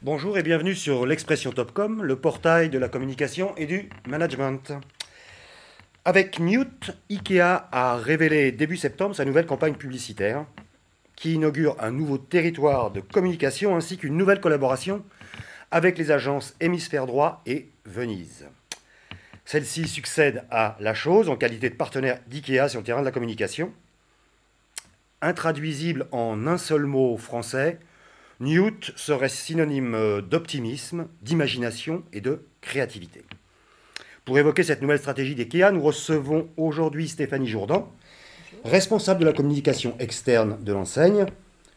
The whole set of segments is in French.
Bonjour et bienvenue sur l'Expression Topcom, le portail de la communication et du management. Avec Newt, IKEA a révélé début septembre sa nouvelle campagne publicitaire qui inaugure un nouveau territoire de communication ainsi qu'une nouvelle collaboration avec les agences Hémisphère Droit et Venise. Celle-ci succède à La Chose en qualité de partenaire d'IKEA sur le terrain de la communication. Intraduisible en un seul mot français, Newt serait synonyme d'optimisme, d'imagination et de créativité. Pour évoquer cette nouvelle stratégie d'IKEA, nous recevons aujourd'hui Stéphanie Jourdan, responsable de la communication externe de l'enseigne,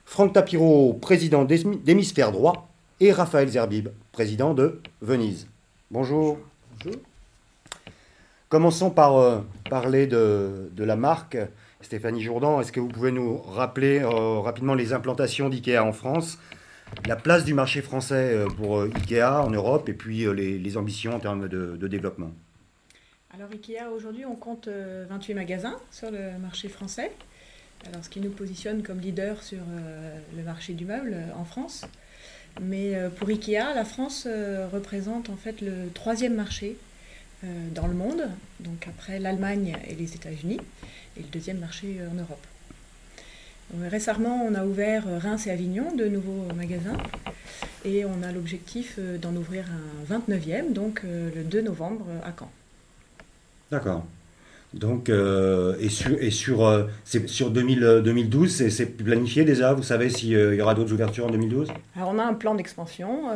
Franck Tapiro, président d'Hémisphère Droit, et Raphaël Zerbib, président de Venise. Bonjour. Bonjour. Commençons par parler de la marque. Stéphanie Jourdan, est-ce que vous pouvez nous rappeler rapidement les implantations d'IKEA en France, la place du marché français pour IKEA en Europe et puis les ambitions en termes de développement? Alors IKEA, aujourd'hui, on compte 28 magasins sur le marché français, alors, ce qui nous positionne comme leader sur le marché du meuble en France. Mais pour IKEA, la France représente en fait le troisième marché dans le monde, donc après l'Allemagne et les États-Unis, et le deuxième marché en Europe. Donc, récemment, on a ouvert Reims et Avignon, deux nouveaux magasins, et on a l'objectif d'en ouvrir un 29e, donc le 2 novembre à Caen. D'accord. Donc, c'est sur 2012, c'est planifié déjà? Vous savez s'il y aura d'autres ouvertures en 2012? Alors on a un plan d'expansion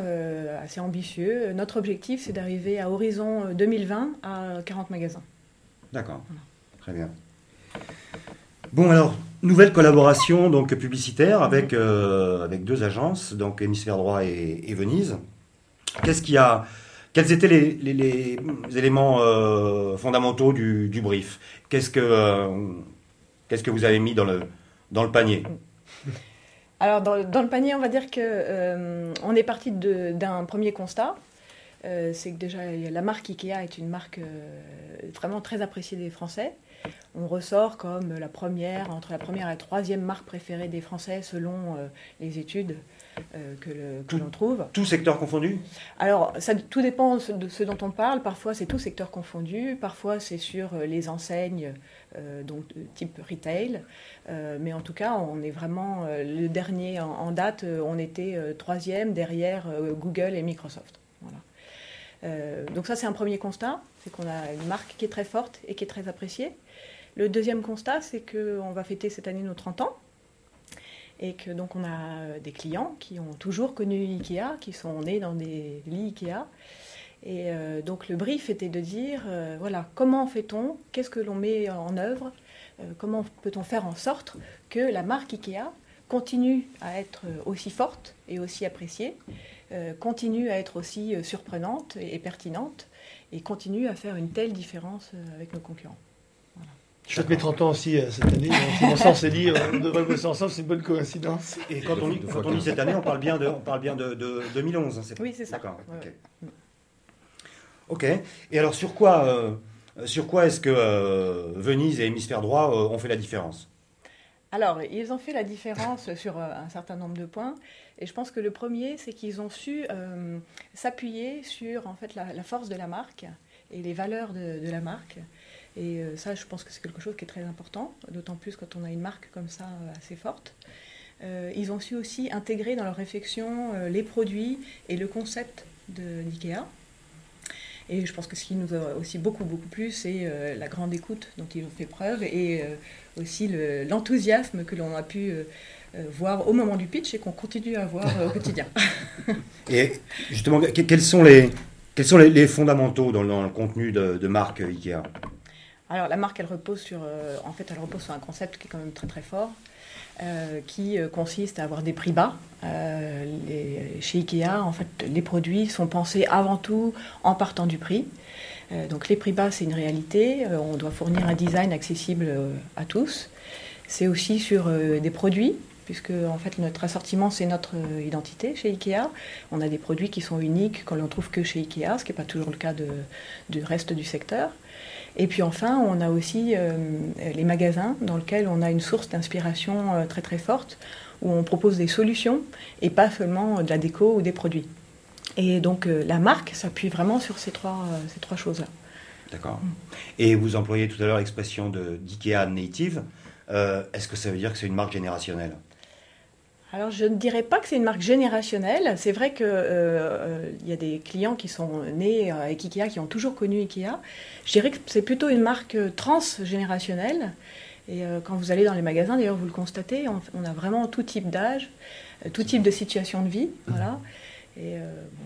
assez ambitieux. Notre objectif, c'est d'arriver à horizon 2020 à 40 magasins. D'accord, voilà. Très bien. Bon alors, nouvelle collaboration donc publicitaire avec deux agences, donc Hémisphère Droit et Venise. Quels étaient les éléments fondamentaux du brief? Qu'est-ce que vous avez mis dans le panier? Alors dans le panier, on va dire que on est parti d'un premier constat. C'est que déjà la marque IKEA est une marque vraiment très appréciée des Français. On ressort comme entre la première et la troisième marque préférée des Français selon les études que l'on trouve. Tout secteur confondu? Alors, tout dépend de ce dont on parle. Parfois, c'est tout secteur confondu. Parfois, c'est sur les enseignes, donc type retail. Mais en tout cas, on est vraiment le dernier en date. On était troisième derrière Google et Microsoft. Voilà. Donc ça, c'est un premier constat. C'est qu'on a une marque qui est très forte et qui est très appréciée. Le deuxième constat, c'est qu'on va fêter cette année nos 30 ans. Et que donc on a des clients qui ont toujours connu IKEA, qui sont nés dans des lits IKEA. Et donc le brief était de dire, voilà, comment fait-on, qu'est-ce que l'on met en œuvre, comment peut-on faire en sorte que la marque IKEA continue à être aussi forte et aussi appréciée, continue à être aussi surprenante et pertinente, et continue à faire une telle différence avec nos concurrents. Je fête mes 30 ans aussi cette année. Donc, on s'est dit, on devrait bosser ensemble, c'est une bonne coïncidence. Et quand on dit cette année, on parle bien de 2011. Oui, c'est ça. D'accord. Ouais. Ok. Et alors, sur quoi est-ce que Venise et Hémisphère Droit ont fait la différence? Alors, ils ont fait la différence sur un certain nombre de points. Et je pense que le premier, c'est qu'ils ont su s'appuyer sur en fait, la force de la marque et les valeurs de la marque. Et ça, je pense que c'est quelque chose qui est très important, d'autant plus quand on a une marque comme ça assez forte. Ils ont su aussi intégrer dans leur réflexion les produits et le concept d'IKEA. Et je pense que ce qui nous a aussi beaucoup plu, c'est la grande écoute dont ils ont fait preuve et aussi l'enthousiasme que l'on a pu voir au moment du pitch et qu'on continue à voir au quotidien. Et justement, quels sont les fondamentaux dans le contenu de marque IKEA? Alors la marque, elle repose sur un concept qui est quand même très très fort, qui consiste à avoir des prix bas. Chez IKEA, en fait, les produits sont pensés avant tout en partant du prix. Donc les prix bas, c'est une réalité. On doit fournir un design accessible à tous. C'est aussi sur des produits, puisque en fait notre assortiment, c'est notre identité chez IKEA. On a des produits qui sont uniques, qu'on ne trouve que chez IKEA, ce qui n'est pas toujours le cas du reste du secteur. Et puis enfin, on a aussi les magasins dans lesquels on a une source d'inspiration très très forte. où on propose des solutions et pas seulement de la déco ou des produits. Et donc la marque s'appuie vraiment sur ces trois choses-là. D'accord. Et vous employez tout à l'heure l'expression d'IKEA native. Est-ce que ça veut dire que c'est une marque générationnelle? Alors je ne dirais pas que c'est une marque générationnelle. C'est vrai qu'il y a des clients qui sont nés avec IKEA, qui ont toujours connu IKEA. Je dirais que c'est plutôt une marque transgénérationnelle. Et quand vous allez dans les magasins, d'ailleurs vous le constatez, on a vraiment tout type d'âge, tout type de situation de vie. Voilà. Et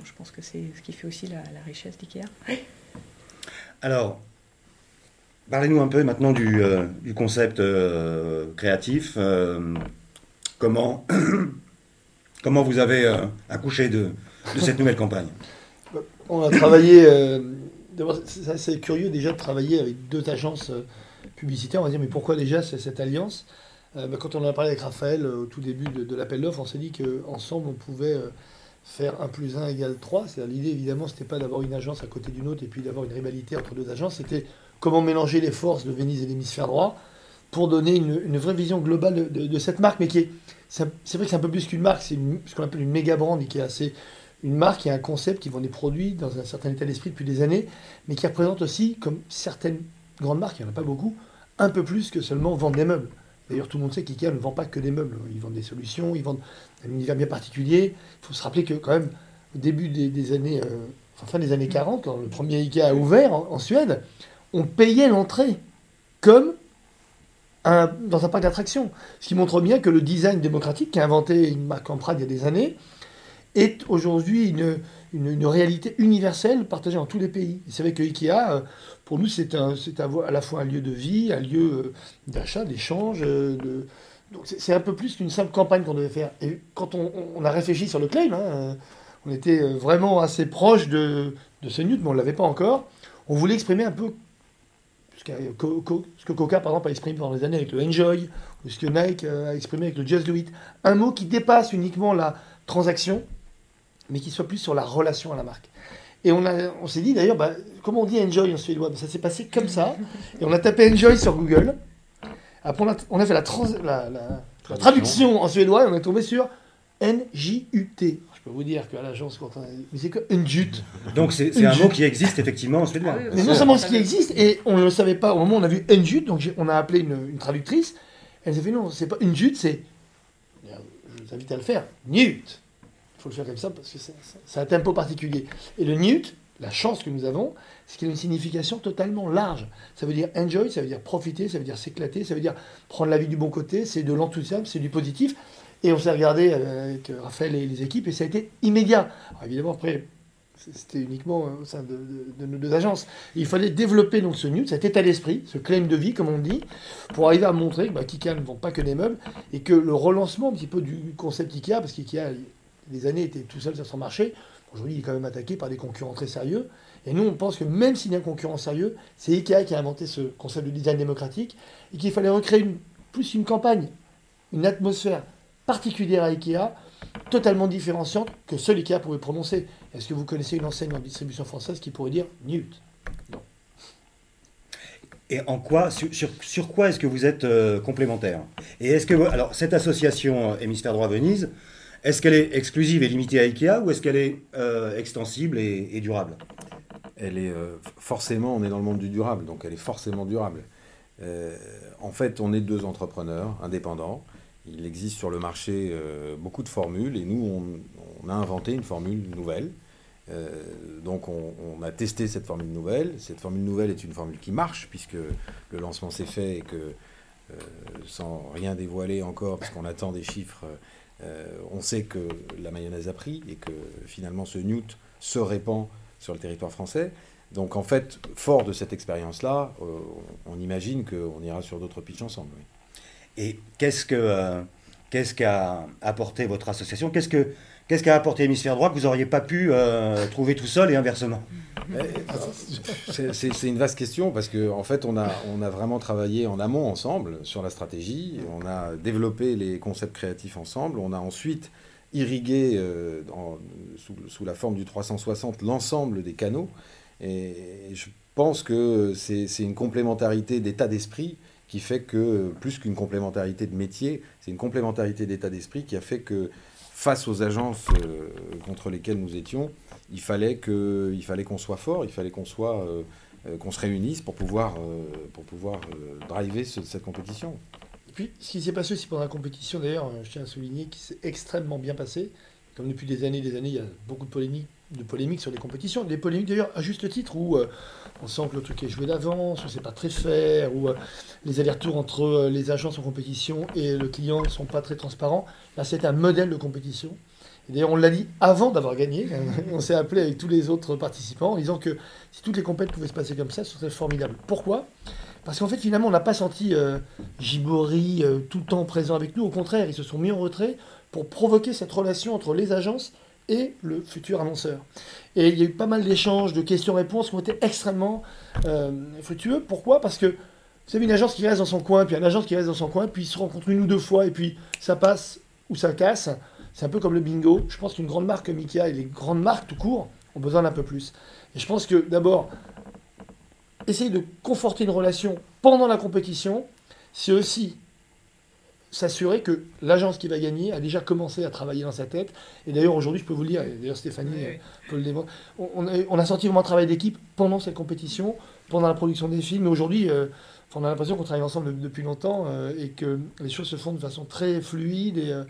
je pense que c'est ce qui fait aussi la richesse d'IKEA. Alors, parlez-nous un peu maintenant du concept créatif. Comment vous avez accouché de cette nouvelle campagne? On a travaillé... D'abord, c'est assez curieux déjà de travailler avec 2 agences publicitaires. On va dire, mais pourquoi déjà cette alliance? Quand on en a parlé avec Raphaël au tout début de l'appel d'offres, on s'est dit qu'ensemble, on pouvait faire 1 + 1 = 3. C'est-à-dire, l'idée, évidemment, c'était pas d'avoir une agence à côté d'une autre et puis d'avoir une rivalité entre 2 agences. C'était comment mélanger les forces de Venise et l'hémisphère droit pour donner une vraie vision globale de cette marque, mais c'est vrai que c'est un peu plus qu'une marque, c'est ce qu'on appelle une méga brand, qui est assez une marque qui a un concept qui vend des produits dans un certain état d'esprit depuis des années, mais qui représente aussi, comme certaines grandes marques, il n'y en a pas beaucoup, un peu plus que seulement vendre des meubles. D'ailleurs, tout le monde sait qu'IKEA ne vend pas que des meubles, ils vendent des solutions, ils vendent un univers bien particulier. Il faut se rappeler que quand même, au début des années, fin des années 40, quand le premier IKEA a ouvert en Suède, on payait l'entrée comme dans un parc d'attractions. Ce qui montre bien que le design démocratique, qui a inventé une marque en Prade il y a des années, est aujourd'hui une réalité universelle partagée dans tous les pays. Et c'est vrai que IKEA, pour nous, c'est à la fois un lieu de vie, un lieu d'achat, d'échange. Donc c'est un peu plus qu'une simple campagne qu'on devait faire. Et quand on a réfléchi sur le claim, on était vraiment assez proche de ce Newt, mais on ne l'avait pas encore. On voulait exprimer un peu ce que Coca, par exemple, a exprimé pendant des années avec le Enjoy, ou ce que Nike a exprimé avec le Just Do It. Un mot qui dépasse uniquement la transaction, mais qui soit plus sur la relation à la marque. Et on s'est dit d'ailleurs, comment on dit Enjoy en suédois? Ça s'est passé comme ça. Et on a tapé Enjoy sur Google. Après, on a fait la traduction en suédois et on est tombé sur NJUT. Je peux vous dire qu'à l'agence, mais c'est quoi Njut? Donc c'est un mot qui existe effectivement en suédois. Ah oui, mais non seulement ce qui existe, et on ne le savait pas au moment où on a vu Njut, donc on a appelé une traductrice. Elle nous a fait non, c'est pas Njut, c'est. Je vous invite à le faire. Newt. Il faut le faire comme ça parce que c'est un tempo particulier. Et le Newt, la chance que nous avons, c'est qu'il a une signification totalement large. Ça veut dire enjoy, ça veut dire profiter, ça veut dire s'éclater, ça veut dire prendre la vie du bon côté, c'est de l'enthousiasme, c'est du positif. Et on s'est regardé avec Raphaël et les équipes et ça a été immédiat. Alors évidemment, après, c'était uniquement au sein de nos 2 agences. Et il fallait développer donc ce Newt, cet état d'esprit, ce claim de vie, comme on dit, pour arriver à montrer que IKEA ne vend pas que des meubles et que le relancement un petit peu du concept IKEA, parce qu'IKEA, des années, était tout seul sur son marché, aujourd'hui, il est quand même attaqué par des concurrents très sérieux. Et nous, on pense que même s'il y a un concurrent sérieux, c'est IKEA qui a inventé ce concept de design démocratique et qu'il fallait recréer plus une campagne, une atmosphère particulière à IKEA, totalement différenciante que seul IKEA pouvait prononcer. Est-ce que vous connaissez une enseigne en distribution française qui pourrait dire Newt? Non. Et en quoi, sur quoi est-ce que vous êtes complémentaires? Et est-ce que, alors, cette association Hémisphère Droit Venise, est-ce qu'elle est exclusive et limitée à IKEA ou est-ce qu'elle est extensible et durable? Elle est forcément, on est dans le monde du durable, donc elle est forcément durable. En fait, on est 2 entrepreneurs indépendants. Il existe sur le marché beaucoup de formules et nous, on a inventé une formule nouvelle. Donc on a testé cette formule nouvelle. Cette formule nouvelle est une formule qui marche puisque le lancement s'est fait et que, sans rien dévoiler encore, parce qu'on attend des chiffres, on sait que la mayonnaise a pris et que finalement ce Newt se répand sur le territoire français. Donc en fait, fort de cette expérience-là, on imagine qu'on ira sur d'autres pitchs ensemble. Oui. Et qu'est-ce qu'a apporté votre association? Qu'est-ce qu'a apporté Hémisphère Droit que vous n'auriez pas pu trouver tout seul et inversement? C'est une vaste question parce qu'en fait, on a vraiment travaillé en amont ensemble sur la stratégie. On a développé les concepts créatifs ensemble. On a ensuite irrigué sous la forme du 360 l'ensemble des canaux. Et je pense que c'est une complémentarité d'état d'esprit qui fait que, plus qu'une complémentarité de métier, c'est une complémentarité d'état d'esprit qui a fait que, face aux agences contre lesquelles nous étions, il fallait qu'on soit fort, il fallait qu'on se réunisse pour pouvoir driver cette compétition. Et puis, ce qui s'est passé aussi pendant la compétition, d'ailleurs, je tiens à souligner, qui s'est extrêmement bien passé. Comme depuis des années, il y a beaucoup de polémiques sur les compétitions. Des polémiques, d'ailleurs, à juste titre, où on sent que le truc est joué d'avance, où c'est pas très fair, où les allers-retours entre les agences en compétition et le client ne sont pas très transparents. Là, c'est un modèle de compétition. Et d'ailleurs, on l'a dit avant d'avoir gagné. On s'est appelé avec tous les autres participants en disant que si toutes les compétitions pouvaient se passer comme ça, ce serait formidable. Pourquoi ? Parce qu'en fait, finalement, on n'a pas senti Gibori tout le temps présent avec nous. Au contraire, ils se sont mis en retrait pour provoquer cette relation entre les agences et le futur annonceur. Et il y a eu pas mal d'échanges, de questions-réponses qui ont été extrêmement fructueux. Pourquoi ? Parce que vous savez, une agence qui reste dans son coin, puis une agence qui reste dans son coin, puis ils se rencontrent une ou deux fois, et puis ça passe ou ça casse. C'est un peu comme le bingo. Je pense qu'une grande marque comme Ikea et les grandes marques tout court ont besoin d'un peu plus. Et je pense que d'abord, essayer de conforter une relation pendant la compétition, c'est aussi s'assurer que l'agence qui va gagner a déjà commencé à travailler dans sa tête. Et d'ailleurs, aujourd'hui, je peux vous le dire, et d'ailleurs Stéphanie peut le démontrer, on a senti vraiment un travail d'équipe pendant cette compétition, pendant la production des films. Mais aujourd'hui, on a l'impression qu'on travaille ensemble depuis longtemps et que les choses se font de façon très fluide.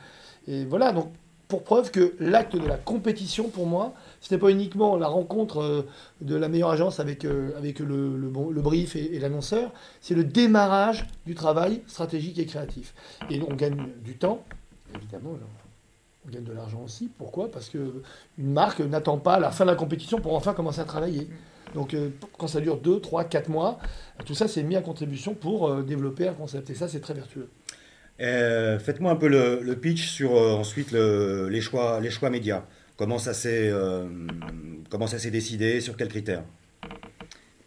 Et voilà, donc pour preuve que l'acte de la compétition, pour moi, ce n'est pas uniquement la rencontre de la meilleure agence avec le brief et l'annonceur, c'est le démarrage du travail stratégique et créatif. Et on gagne du temps, évidemment, on gagne de l'argent aussi. Pourquoi ? Parce qu'une marque n'attend pas la fin de la compétition pour enfin commencer à travailler. Donc quand ça dure 2, 3, 4 mois, tout ça c'est mis à contribution pour développer un concept. Et ça, c'est très vertueux. Faites-moi un peu le pitch sur ensuite les choix médias. Comment ça s'est décidé, sur quels critères?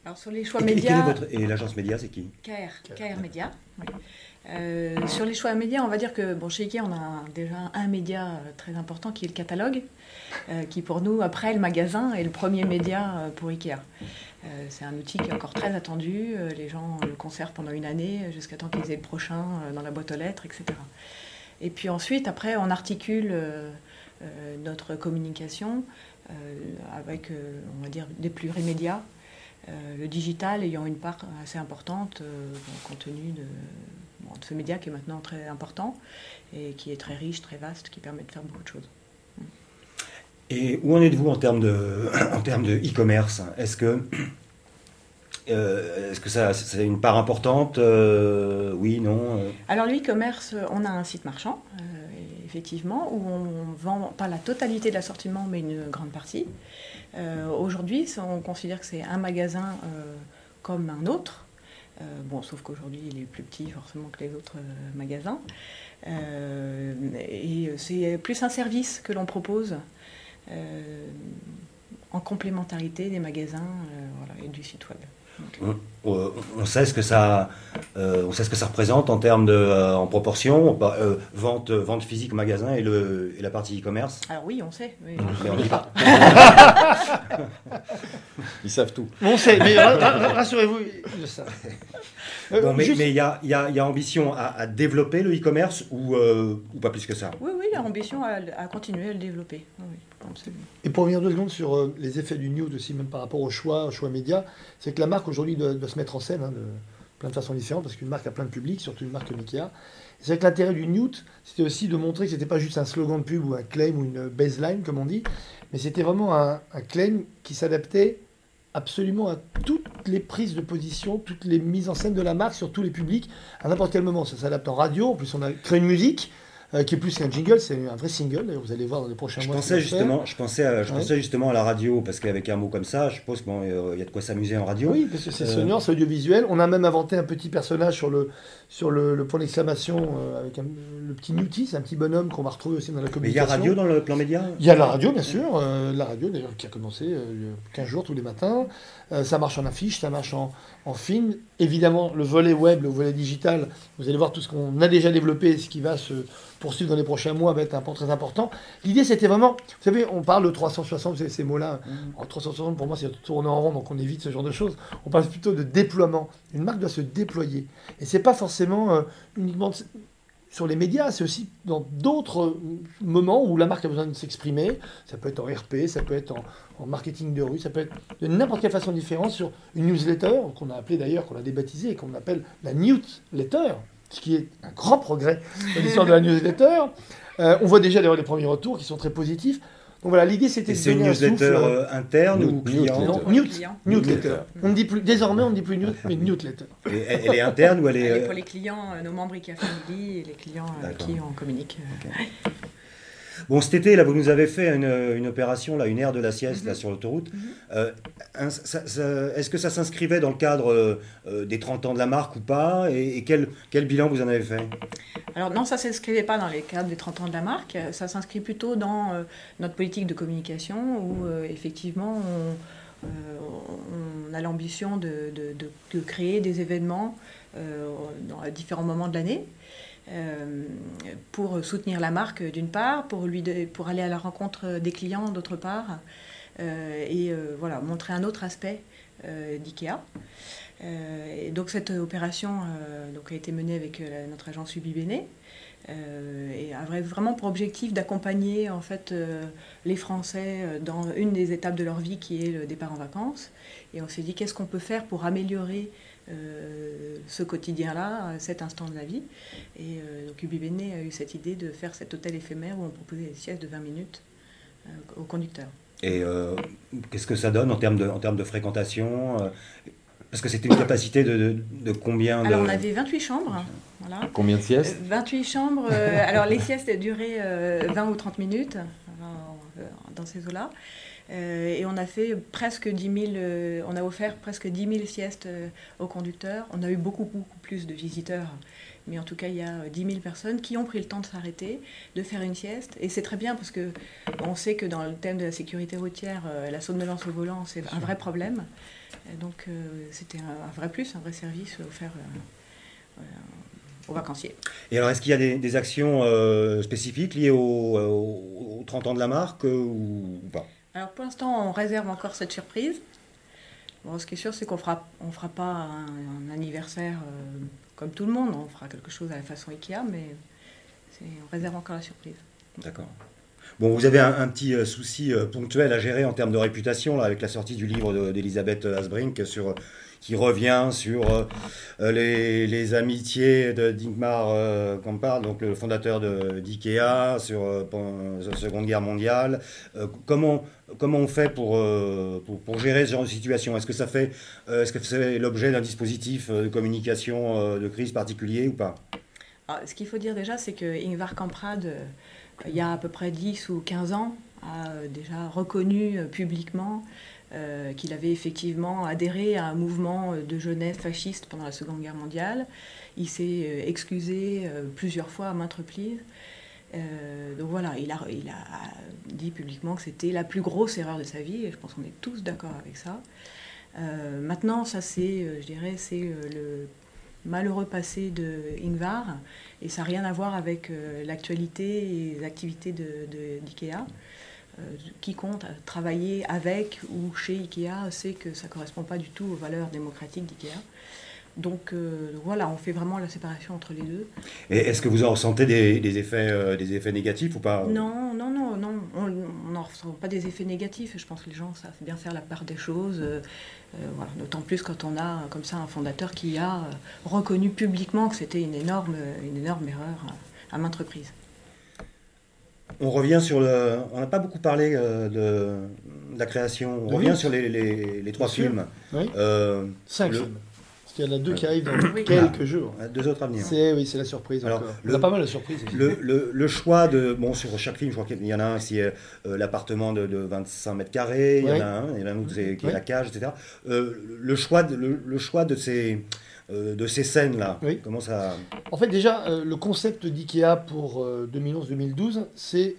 Alors sur les choix médias... Et l'agence média, c'est qui? KR Média. Oui. Sur les choix médias, on va dire que chez Ikea, on a déjà un média très important qui est le catalogue, qui pour nous, après le magasin, est le premier média pour Ikea. C'est un outil qui est encore très attendu. Les gens le conservent pendant une année jusqu'à temps qu'ils aient le prochain dans la boîte aux lettres, etc. Et puis ensuite, après, on articule notre communication avec, on va dire, des plurimédias. Le digital ayant une part assez importante compte tenu de ce média qui est maintenant très important et qui est très riche, très vaste, qui permet de faire beaucoup de choses. Et où en êtes-vous en termes de e-commerce? Est-ce que ça c'est une part importante? Oui, non Alors le e-commerce, on a un site marchand, effectivement, où on vend pas la totalité de l'assortiment, mais une grande partie. Aujourd'hui, on considère que c'est un magasin comme un autre. Sauf qu'aujourd'hui, il est plus petit forcément que les autres magasins. Et c'est plus un service que l'on propose en complémentarité des magasins et du site web. On sait ce que ça représente en termes en proportion, vente physique au magasin et la partie e-commerce. Alors oui, on sait. Mais on dit pas. Ils savent tout. On sait, mais rassurez-vous, ils le savent. Mais il y a ambition à développer le e-commerce ou pas plus que ça? Oui, il y a ambition à continuer à le développer. Oui, absolument. Et pour revenir 2 secondes sur les effets du news aussi, même par rapport au choix média, c'est que la marque aujourd'hui doit se mettre en scène de plein de façons différentes, parce qu'une marque a plein de publics, surtout une marque comme Ikea. C'est que l'intérêt du news, c'était aussi de montrer que c'était pas juste un slogan de pub ou un claim ou une baseline, comme on dit, mais c'était vraiment un claim qui s'adaptait absolument à toutes les prises de position, toutes les mises en scène de la marque sur tous les publics, à n'importe quel moment. Ça s'adapte en radio, en plus on a créé une musique qui est plus qu'un jingle, c'est un vrai single, d'ailleurs vous allez voir dans les prochains mois. Je pensais justement à la radio, parce qu'avec un mot comme ça, je suppose qu'il y a de quoi s'amuser en radio. Oui, parce que c'est sonore, c'est audiovisuel. On a même inventé un petit personnage sur le point d'exclamation avec le petit Newty, c'est un petit bonhomme qu'on va retrouver aussi dans la communication. Mais il y a radio dans le plan média? Il y a la radio, bien sûr. La radio, d'ailleurs, qui a commencé 15 jours tous les matins. Ça marche en affiche, ça marche en film. évidemment le volet web, le volet digital. Vous allez voir tout ce qu'on a déjà développé, ce qui va se poursuivre dans les prochains mois va être un point très important. L'idée, c'était vraiment, vous savez, on parle de 360, ces mots-là. En 360, pour moi, c'est tourner en rond, donc on évite ce genre de choses. On parle plutôt de déploiement. Une marque doit se déployer. Et c'est pas forcément uniquement sur les médias, c'est aussi dans d'autres moments où la marque a besoin de s'exprimer. Ça peut être en RP, ça peut être en marketing de rue, ça peut être de n'importe quelle façon différente sur une newsletter, qu'on a appelée d'ailleurs, qu'on a débaptisée et qu'on appelle la newsletter, ce qui est un grand progrès dans l'histoire de la newsletter. On voit déjà d'ailleurs les premiers retours qui sont très positifs. Donc voilà, l'idée c'était de donner un souffle. C'est une newsletter interne ou client? Newsletter. On ne dit plus, désormais on ne dit plus news, mais newsletter. Et elle est interne ou elle est... Elle est pour les clients, nos membres IKEA Family et les clients qui en communiquent. Okay. Bon, cet été, là, vous nous avez fait une opération, là, une aire de la sieste, là, sur l'autoroute. Est-ce que ça s'inscrivait dans le cadre des 30 ans de la marque ou pas? Et quel bilan vous en avez fait? Alors non, ça ne s'inscrivait pas dans les cadres des 30 ans de la marque. Ça s'inscrit plutôt dans notre politique de communication où, effectivement, on a l'ambition de créer des événements dans différents moments de l'année. Pour soutenir la marque d'une part, pour aller à la rencontre des clients d'autre part, voilà, montrer un autre aspect d'IKEA. Et donc cette opération a été menée avec notre agence Ubibene et avait vraiment pour objectif d'accompagner en fait les Français dans une des étapes de leur vie qui est le départ en vacances. Et on s'est dit qu'est-ce qu'on peut faire pour améliorer ce quotidien-là, cet instant de la vie. Et donc Ubibene a eu cette idée de faire cet hôtel éphémère où on proposait des siestes de 20 minutes aux conducteurs. Et qu'est-ce que ça donne en termes de fréquentation? Parce que c'était une capacité de combien de... Alors on avait 28 chambres. Voilà. Combien de siestes? 28 chambres. Alors les siestes duraient 20 ou 30 minutes dans ces eaux-là. Et on a fait presque 10 000, on a offert presque 10 000 siestes aux conducteurs. On a eu beaucoup plus de visiteurs, mais en tout cas il y a 10 000 personnes qui ont pris le temps de s'arrêter, de faire une sieste. Et c'est très bien parce que on sait que dans le thème de la sécurité routière, la somnolence au volant c'est un vrai problème. Et donc c'était un vrai plus, un vrai service offert aux vacanciers. Et alors est-ce qu'il y a des actions spécifiques liées aux 30 ans de la marque ou pas? Alors pour l'instant, on réserve encore cette surprise. Bon, ce qui est sûr, c'est qu'on fera pas un anniversaire comme tout le monde. On fera quelque chose à la façon Ikea, mais on réserve encore la surprise. D'accord. Bon, vous avez un petit souci ponctuel à gérer en termes de réputation, là, avec la sortie du livre d'Elisabeth Asbrink qui revient sur les amitiés d'Ingmar Kamprad, donc le fondateur d'IKEA, sur la Seconde Guerre mondiale. Comment on fait pour gérer ce genre de situation? Est-ce que c'est l'objet d'un dispositif de communication de crise particulier ou pas? Alors, ce qu'il faut dire déjà, c'est que Ingvar Kamprad, il y a à peu près 10 ou 15 ans, a déjà reconnu publiquement qu'il avait effectivement adhéré à un mouvement de jeunesse fasciste pendant la Seconde Guerre mondiale. Il s'est excusé plusieurs fois à maintes reprises. Donc voilà, il a dit publiquement que c'était la plus grosse erreur de sa vie, et je pense qu'on est tous d'accord avec ça. Maintenant, ça c'est, je dirais, c'est le malheureux passé de Ingvar, et ça n'a rien à voir avec l'actualité et les activités d'IKEA. Quiconque a travaillé avec ou chez IKEA sait que ça ne correspond pas du tout aux valeurs démocratiques d'IKEA. Donc voilà, on fait vraiment la séparation entre les deux. Et est-ce que vous en ressentez des effets négatifs ou pas? Non, on n'en ressent pas des effets négatifs. Je pense que les gens savent bien faire la part des choses. Voilà. D'autant plus quand on a comme ça un fondateur qui a reconnu publiquement que c'était une énorme erreur à maintes reprises. On revient sur on n'a pas beaucoup parlé de la création. On revient sur les 3 films. Oui. 5 films. Il y en a 2 qui arrivent dans quelques jours. 2 autres à venir. C'est la surprise. Alors, on a pas mal de surprises. Le choix sur chaque film, je crois qu'il y en a un, c'est l'appartement de 25 mètres carrés, il y en a un autre qui est la cage, etc. Le choix de de ces scènes-là. Oui. Comment ça... En fait, déjà, le concept d'IKEA pour 2011-2012, c'est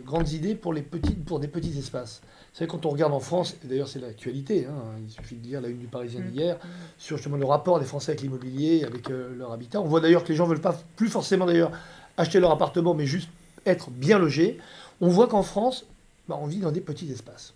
grandes idées pour des petits espaces. Vous savez, quand on regarde en France, et d'ailleurs c'est l'actualité, hein, il suffit de lire la une du Parisien d'hier, sur justement le rapport des Français avec l'immobilier, avec leur habitat. On voit d'ailleurs que les gens ne veulent pas plus forcément d'ailleurs acheter leur appartement, mais juste être bien logés. On voit qu'en France, on vit dans des petits espaces.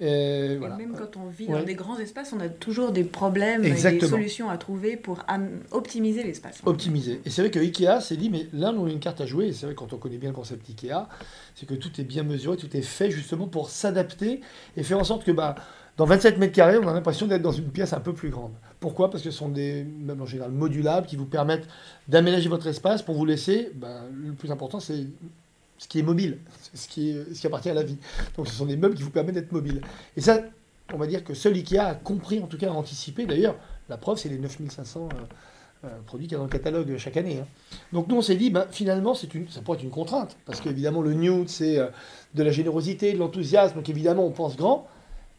Voilà. Même quand on vit dans des grands espaces, on a toujours des problèmes et des solutions à trouver pour optimiser l'espace. Optimiser. Et c'est vrai que Ikea s'est dit, mais là, on a une carte à jouer. Et c'est vrai, quand on connaît bien le concept Ikea, c'est que tout est bien mesuré, tout est fait justement pour s'adapter et faire en sorte que dans 27 mètres carrés, on a l'impression d'être dans une pièce un peu plus grande. Pourquoi ? Parce que ce sont des meubles en général modulables qui vous permettent d'aménager votre espace pour vous laisser, le plus important, c'est ce qui est mobile, ce qui appartient à la vie. Donc ce sont des meubles qui vous permettent d'être mobiles. Et ça, on va dire que seul Ikea a compris, en tout cas a anticipé. D'ailleurs, la preuve, c'est les 9500 produits qu'il y a dans le catalogue chaque année. Hein. Donc nous, on s'est dit, finalement, ça pourrait être une contrainte. Parce qu'évidemment, le nude, c'est de la générosité, de l'enthousiasme. Donc évidemment, on pense grand.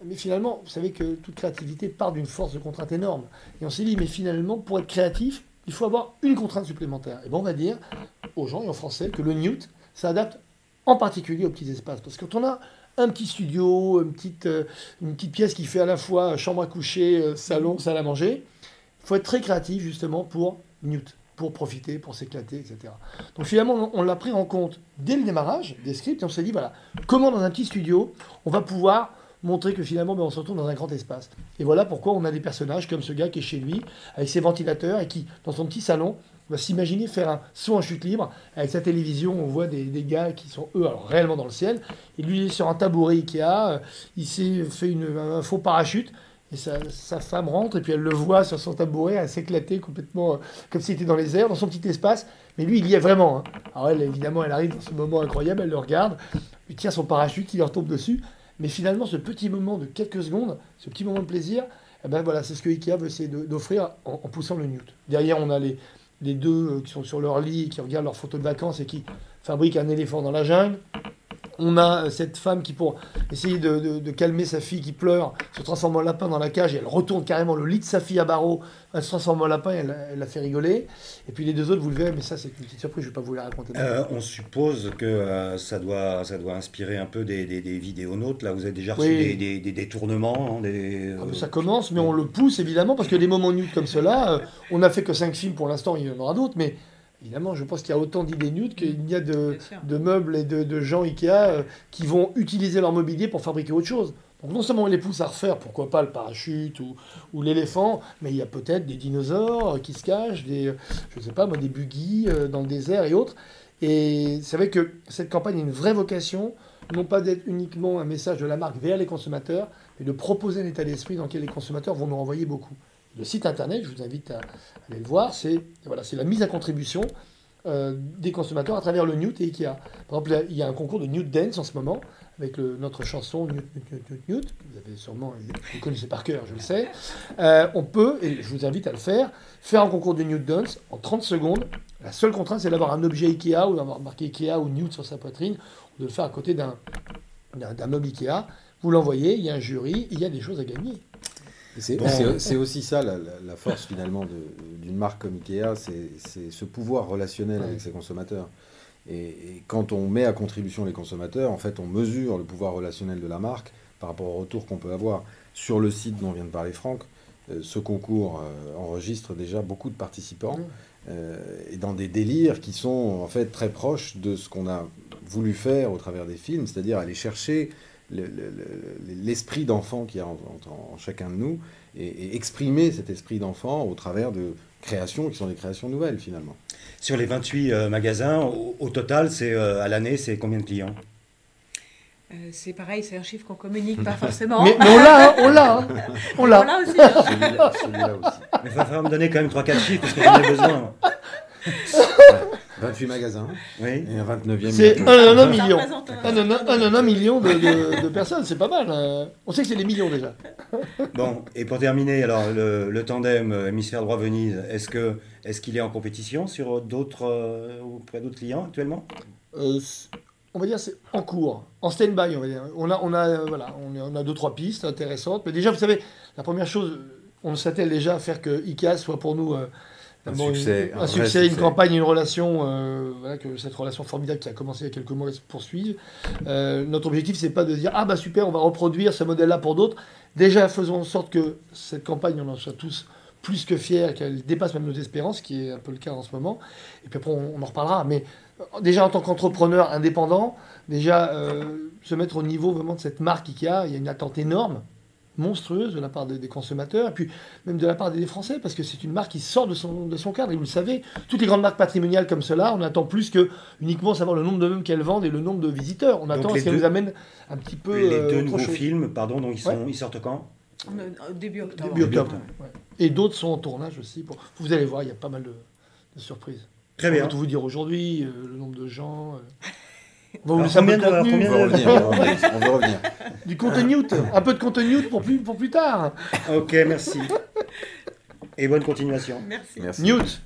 Mais finalement, vous savez que toute créativité part d'une force de contrainte énorme. Et on s'est dit, mais finalement, pour être créatif, il faut avoir une contrainte supplémentaire. Et on va dire aux gens et aux Français que le nude s'adapte en particulier aux petits espaces. Parce que quand on a un petit studio, une petite pièce qui fait à la fois chambre à coucher, salon, salle à manger, il faut être très créatif justement pour Newt, pour profiter, pour s'éclater, etc. Donc finalement, on l'a pris en compte dès le démarrage des scripts et on s'est dit, voilà, comment dans un petit studio, on va pouvoir montrer que finalement, on se retrouve dans un grand espace. Et voilà pourquoi on a des personnages comme ce gars qui est chez lui, avec ses ventilateurs, et qui, dans son petit salon, va s'imaginer faire un saut en chute libre. Avec sa télévision, on voit des gars qui sont, eux, alors réellement dans le ciel. Et lui, il est sur un tabouret Ikea, il s'est fait un faux parachute, et sa femme rentre, et puis elle le voit sur son tabouret, à s'éclater complètement, comme s'il était dans les airs, dans son petit espace. Mais lui, il y est vraiment. Hein. Alors elle, évidemment, elle arrive dans ce moment incroyable, elle le regarde, il tient son parachute qui leur tombe dessus. Mais finalement, ce petit moment de quelques secondes, ce petit moment de plaisir, voilà, c'est ce que Ikea veut essayer d'offrir en poussant le nude. Derrière, on a les deux qui sont sur leur lit, qui regardent leurs photos de vacances et qui fabriquent un éléphant dans la jungle. On a cette femme qui, pour essayer de calmer sa fille qui pleure, se transforme en lapin dans la cage et elle retourne carrément le lit de sa fille à barreaux. Elle se transforme en lapin et elle la fait rigoler. Et puis les deux autres, vous le verrez, mais ça c'est une petite surprise, je ne vais pas vous la raconter. On suppose que ça doit inspirer un peu des vidéonautes. Là, vous avez déjà reçu des détournements. Ça commence, mais on le pousse évidemment, parce que des moments nudes comme cela, on n'a fait que 5 films pour l'instant, il y en aura d'autres, mais... Évidemment, je pense qu'il y a autant d'idées nudes qu'il y a de meubles et de gens Ikea qui vont utiliser leur mobilier pour fabriquer autre chose. Donc non seulement on les pousse à refaire, pourquoi pas le parachute ou l'éléphant, mais il y a peut-être des dinosaures qui se cachent, des buggy dans le désert et autres. Et c'est vrai que cette campagne a une vraie vocation, non pas d'être uniquement un message de la marque vers les consommateurs, mais de proposer un état d'esprit dans lequel les consommateurs vont nous renvoyer beaucoup. Le site internet, je vous invite à aller le voir, c'est la mise à contribution des consommateurs à travers le Newt et Ikea. Par exemple, il y a un concours de Newt Dance en ce moment, avec notre chanson Newt. Vous avez sûrement, vous connaissez par cœur, je le sais. On peut, et je vous invite à le faire un concours de Newt Dance en 30 secondes. La seule contrainte, c'est d'avoir un objet Ikea ou d'avoir marqué Ikea ou Newt sur sa poitrine, ou de le faire à côté d'un meuble Ikea. Vous l'envoyez, il y a un jury, il y a des choses à gagner. C'est aussi ça la force finalement d'une marque comme Ikea, c'est ce pouvoir relationnel avec ses consommateurs. Et quand on met à contribution les consommateurs, en fait on mesure le pouvoir relationnel de la marque par rapport au retour qu'on peut avoir. Sur le site dont vient de parler Franck, ce concours enregistre déjà beaucoup de participants et dans des délires qui sont en fait très proches de ce qu'on a voulu faire au travers des films, c'est-à-dire aller chercher l'esprit d'enfant qu'il y a en chacun de nous et exprimer cet esprit d'enfant au travers de créations qui sont des créations nouvelles finalement. Sur les 28 magasins, au total, à l'année, c'est combien de clients ? C'est pareil, c'est un chiffre qu'on communique pas forcément. Mais on l'a aussi. Celui-là aussi. Mais il va falloir me donner quand même 3-4 chiffres parce que j'en ai besoin. 28 magasins, oui. Et un 29e. C'est 1 million. 1 million de personnes, c'est pas mal. On sait que c'est des millions déjà. Bon, et pour terminer, alors le tandem Hémisphère Droit Venise, est-ce qu'il est en compétition auprès d'autres clients actuellement ? On va dire c'est en cours, en stand-by, on va dire. On a 2-3 pistes intéressantes. Mais déjà, vous savez, la première chose, on s'attelle déjà à faire que IKEA soit pour nous Un bon, succès, un un vrai succès, une succès. campagne, une relation, voilà, que cette relation formidable qui a commencé il y a quelques mois se poursuive. Notre objectif, c'est pas de dire ah bah super, on va reproduire ce modèle-là pour d'autres. Déjà, faisons en sorte que cette campagne, on en soit tous plus que fiers, qu'elle dépasse même nos espérances, ce qui est un peu le cas en ce moment. Et puis après, on en reparlera. Mais déjà, en tant qu'entrepreneur indépendant, déjà se mettre au niveau vraiment de cette marque IKEA, il y a une attente énorme, monstrueuse de la part des consommateurs, et puis même de la part des Français, parce que c'est une marque qui sort de son cadre. Et vous le savez, toutes les grandes marques patrimoniales comme cela, on attend plus que uniquement savoir le nombre de meubles qu'elles vendent et le nombre de visiteurs. On attend à ce qu'elles nous amènent un petit peu Les deux autre nouveaux chose. films, pardon, donc ils sortent quand? Début octobre. Début octobre. Ouais. Et d'autres sont en tournage aussi. Vous allez voir, il y a pas mal de surprises. Très Je bien. peux tout vous dire aujourd'hui, le nombre de gens. On va vous Alors, laisser un peu de combien de- contenu. combien On veut revenir, on veut revenir. Du contenu, un peu de contenu pour plus tard. Ok, merci. Et bonne continuation. Merci. Merci. Newt,